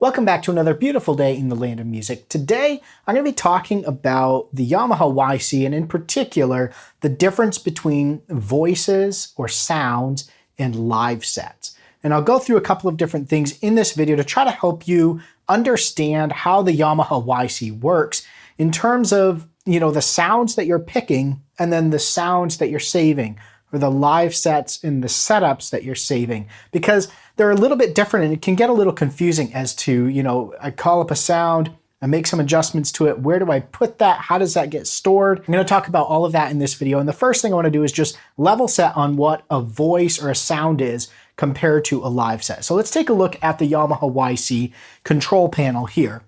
Welcome back to another beautiful day in the land of music. Today, I'm going to be talking about the Yamaha YC and in particular, the difference between voices or sounds and live sets. And I'll go through a couple of different things in this video to try to help you understand how the Yamaha YC works in terms of, the sounds that you're picking and then the sounds that you're saving, or the live sets and the setups that you're saving, because they're a little bit different and it can get a little confusing as to, I call up a sound, I make some adjustments to it. Where do I put that? How does that get stored? I'm going to talk about all of that in this video. And the first thing I want to do is just level set on what a voice or a sound is compared to a live set. So let's take a look at the Yamaha YC control panel here.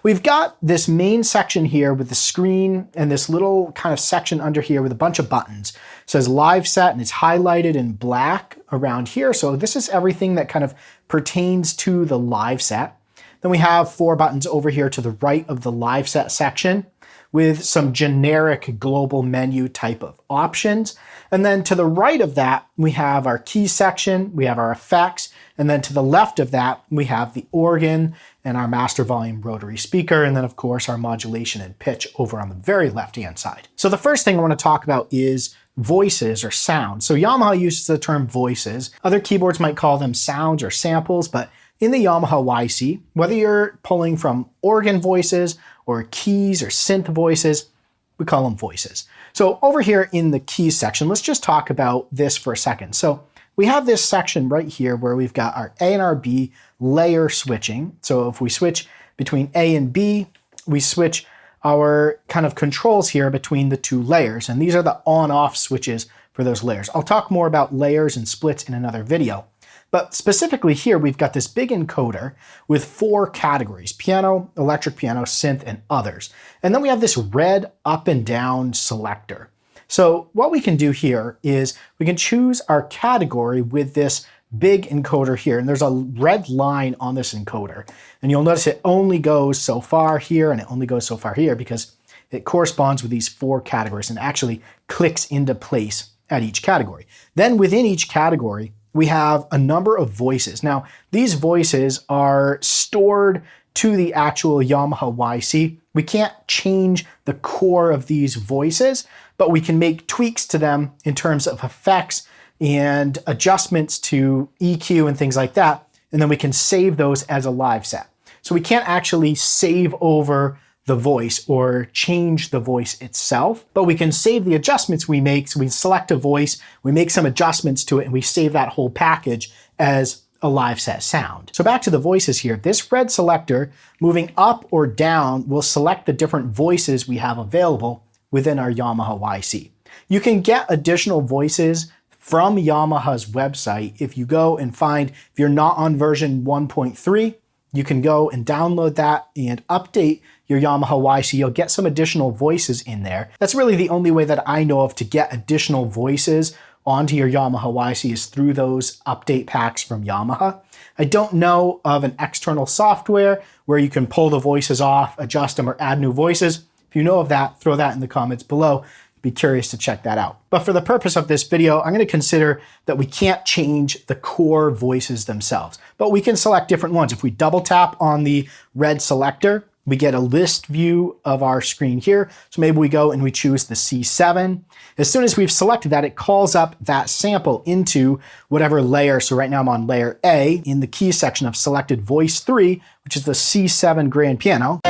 We've got this main section here with the screen and this little kind of section under here with a bunch of buttons. It says live set and it's highlighted in black around here. So this is everything that kind of pertains to the live set. Then we have 4 buttons over here to the right of the live set section with some generic global menu type of options. And then to the right of that, we have our keys section, we have our effects, and then to the left of that, we have the organ and our master volume rotary speaker, and then of course our modulation and pitch over on the very left-hand side. So the first thing I want to talk about is voices or sounds. So Yamaha uses the term voices. Other keyboards might call them sounds or samples, but in the Yamaha YC, whether you're pulling from organ voices or keys or synth voices, we call them voices. So over here in the keys section, let's just talk about this for a second. So we have this section right here where we've got our A and our B layer switching. So if we switch between A and B, we switch our kind of controls here between the 2 layers. And these are the on-off switches for those layers. I'll talk more about layers and splits in another video. But specifically here, we've got this big encoder with 4 categories: piano, electric piano, synth, and others. And then we have this red up and down selector. So what we can do here is we can choose our category with this big encoder here. And there's a red line on this encoder. And you'll notice it only goes so far here and it only goes so far here because it corresponds with these 4 categories and actually clicks into place at each category. Then within each category, we have a number of voices. Now, these voices are stored to the actual Yamaha YC. We can't change the core of these voices, but we can make tweaks to them in terms of effects and adjustments to EQ and things like that. And then we can save those as a live set. So we can't actually save over the voice or change the voice itself, but we can save the adjustments we make. So we select a voice, we make some adjustments to it, and we save that whole package as a live set sound. So back to the voices here. This red selector moving up or down will select the different voices we have available within our Yamaha YC. You can get additional voices from Yamaha's website. If you go and find, if you're not on version 1.3, you can go and download that and update your Yamaha YC. You'll get some additional voices in there. That's really the only way that I know of to get additional voices onto your Yamaha YC is through those update packs from Yamaha. I don't know of an external software where you can pull the voices off, adjust them, or add new voices. If you know of that, throw that in the comments below. Be curious to check that out. But for the purpose of this video, I'm going to consider that we can't change the core voices themselves, but we can select different ones. If we double tap on the red selector, we get a list view of our screen here. So maybe we go and we choose the C7. As soon as we've selected that, it calls up that sample into whatever layer. So right now I'm on layer A in the key section of selected voice 3, which is the C7 grand piano.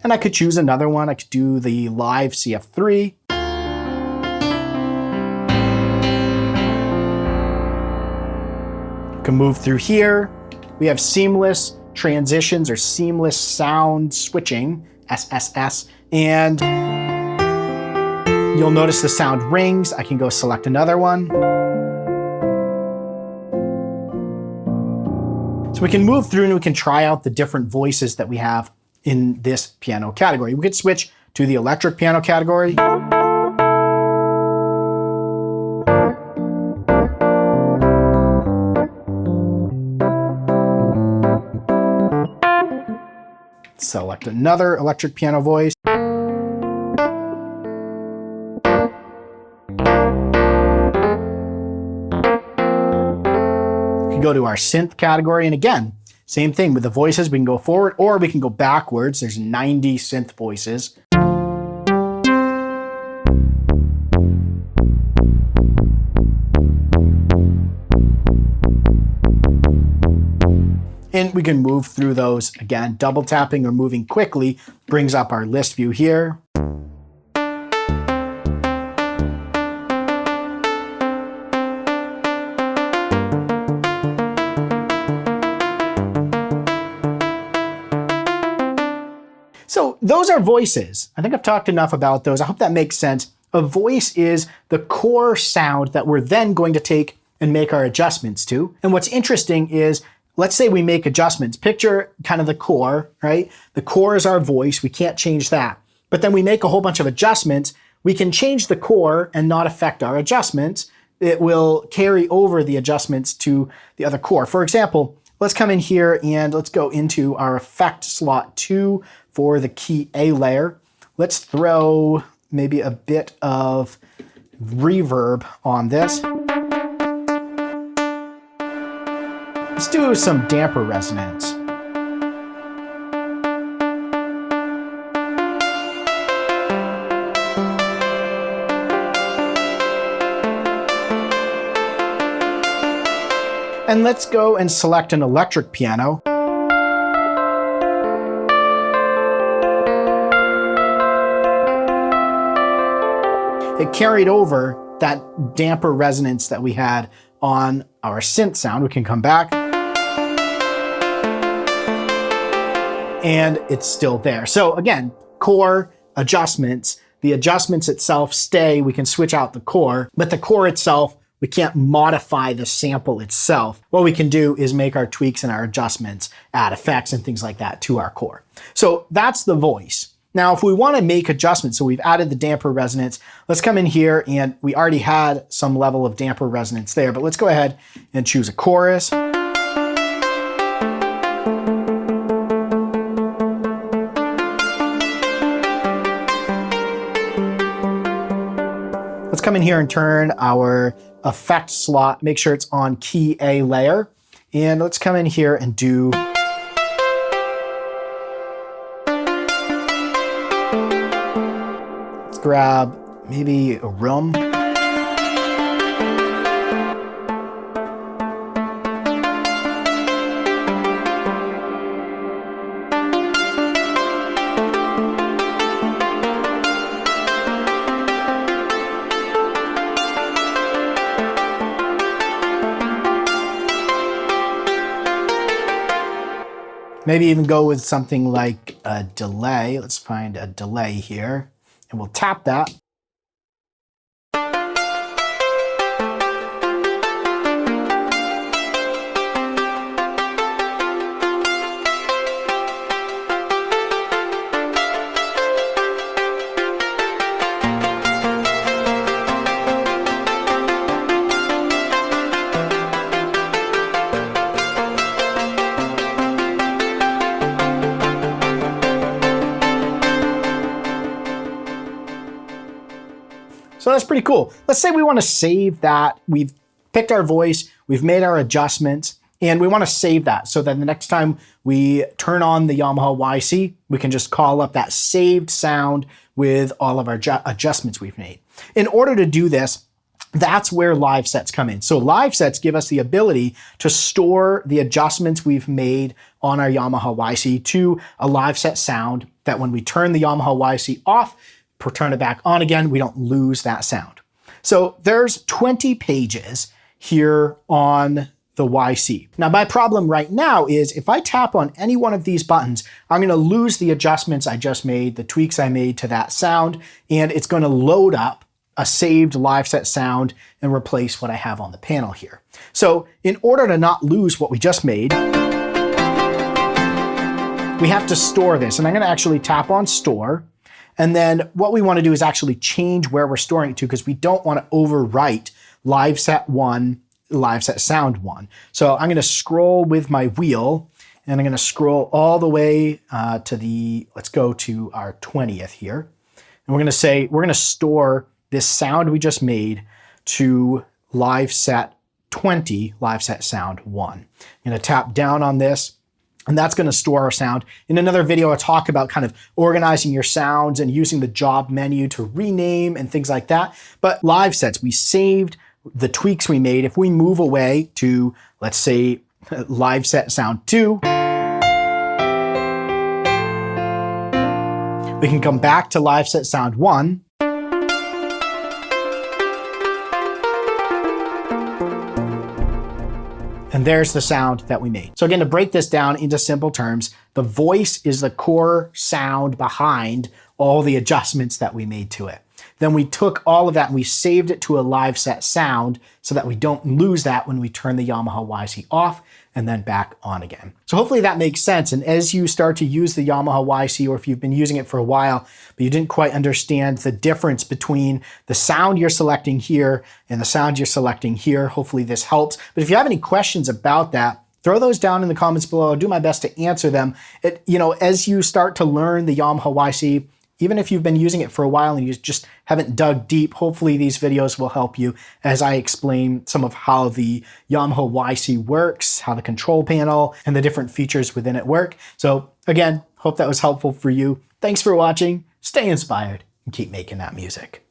And I could choose another one. I could do the live CF3. Can move through here. We have seamless transitions or seamless sound switching, SSS. And you'll notice the sound rings. I can go select another one. So we can move through and we can try out the different voices that we have in this piano category. We could switch to the electric piano category. Select another electric piano voice. can go to our synth category, and again, same thing with the voices. We can go forward or we can go backwards. There's 90 synth voices. And we can move through those. Again, double tapping or moving quickly brings up our list view here. So those are voices. I think I've talked enough about those. I hope that makes sense. A voice is the core sound that we're then going to take and make our adjustments to. And what's interesting is, let's say we make adjustments. Picture kind of the core, right? The core is our voice. We can't change that. But then we make a whole bunch of adjustments. We can change the core and not affect our adjustments. It will carry over the adjustments to the other core. For example, let's come in here and let's go into our effect slot 2 for the key A layer. Let's throw maybe a bit of reverb on this. Let's do some damper resonance. And let's go and select an electric piano. It carried over that damper resonance that we had on our synth sound. We can come back. And it's still there. So again, core adjustments, the adjustments itself stay. We can switch out the core, but the core itself, we can't modify the sample itself. What we can do is make our tweaks and our adjustments, add effects and things like that to our core. So that's the voice. Now, if we want to make adjustments, so we've added the damper resonance, let's come in here and we already had some level of damper resonance there, but let's go ahead and choose a chorus. Let's come in here and turn our effect slot, make sure it's on key A layer. And let's come in here and do grab maybe a room. Maybe even go with something like a delay. Let's find a delay here. And we'll tap that. So that's pretty cool. Let's say we want to save that. We've picked our voice, we've made our adjustments, and we want to save that so that the next time we turn on the Yamaha YC, we can just call up that saved sound with all of our adjustments we've made. In order to do this, that's where live sets come in. So live sets give us the ability to store the adjustments we've made on our Yamaha YC to a live set sound that when we turn the Yamaha YC off, turn it back on again, we don't lose that sound. So there's 20 pages here on the YC. Now my problem right now is if I tap on any one of these buttons, I'm gonna lose the adjustments I just made, the tweaks I made to that sound, and it's gonna load up a saved live set sound and replace what I have on the panel here. So in order to not lose what we just made, we have to store this. And I'm gonna actually tap on store. And then what we want to do is actually change where we're storing it to because we don't want to overwrite live set 1, live set sound 1. So I'm going to scroll with my wheel and I'm going to scroll all the way to let's go to our 20th here. And we're going to say, we're going to store this sound we just made to live set 20 live set sound 1. I'm going to tap down on this, and that's going to store our sound. In another video, I'll talk about kind of organizing your sounds and using the job menu to rename and things like that. But live sets, we saved the tweaks we made. If we move away to, let's say, live set sound 2, we can come back to live set sound 1. And there's the sound that we made. So again, to break this down into simple terms, the voice is the core sound behind all the adjustments that we made to it. Then we took all of that and we saved it to a live set sound so that we don't lose that when we turn the Yamaha YC off and then back on again. So hopefully that makes sense. And as you start to use the Yamaha YC, or if you've been using it for a while, but you didn't quite understand the difference between the sound you're selecting here and the sound you're selecting here, hopefully this helps. But if you have any questions about that, throw those down in the comments below. I'll do my best to answer them. As you start to learn the Yamaha YC, even if you've been using it for a while and you just haven't dug deep, hopefully these videos will help you as I explain some of how the Yamaha YC works, how the control panel and the different features within it work. So again, hope that was helpful for you. Thanks for watching, stay inspired, and keep making that music.